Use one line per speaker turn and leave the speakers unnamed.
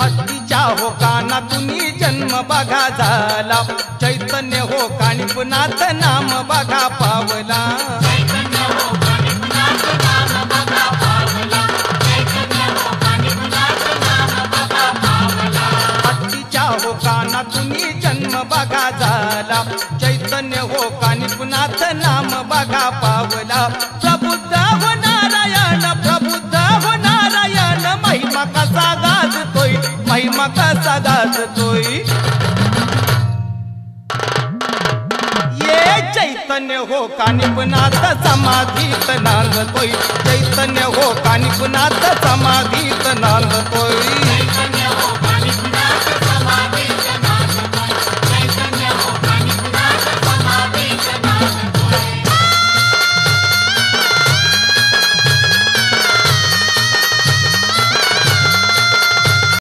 हत्तीच्या हो कानातून जन्म बघा झाला, चैतन्य हो कानिपनाथ नाम बघा पावला। हत्तीच्या हो कानातून जन्म बघा झाला, चैतन्य हो कानिपनाथ नाम बघा पावला। प्रबुद्ध हो नारायण, प्रबुद्ध हो नारायण, महिमा कसा गाजतोय, महिमा कसा गाजतोय। ये चैतन्य हो कानिपनाथ समाधीत नांदतोय, चैतन्य हो कानिपनाथ समाधीत नांदतोय।